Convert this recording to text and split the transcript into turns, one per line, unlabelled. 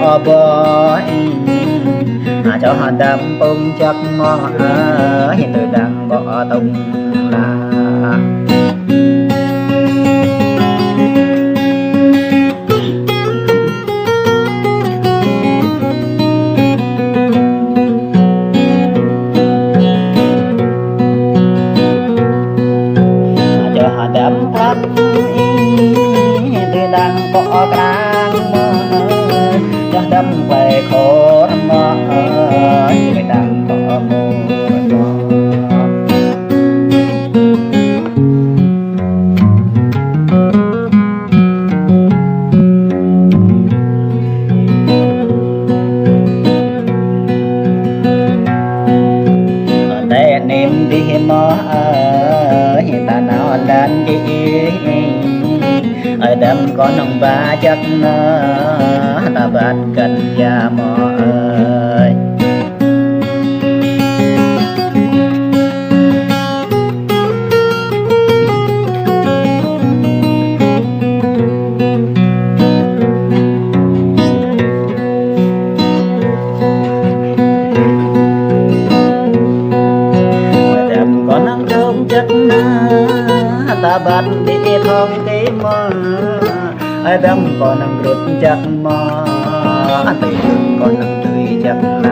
bỏ bỏ cho họ đâm bông chắc mò hiện từ đang bỏ tung là cho họ đâm thắt từ đang bỏ càng cho đâm về khổ mơ người đang bỏ mồ để niệm đi mơ hiện ta nào lên đi ở đâm có nông ba chất ta bắt cần già mò ơi đâm có nông trông chất ta bắt đi thong cái mơ đâm còn nằm rụt chắc mò từ còn nằm tươi chắc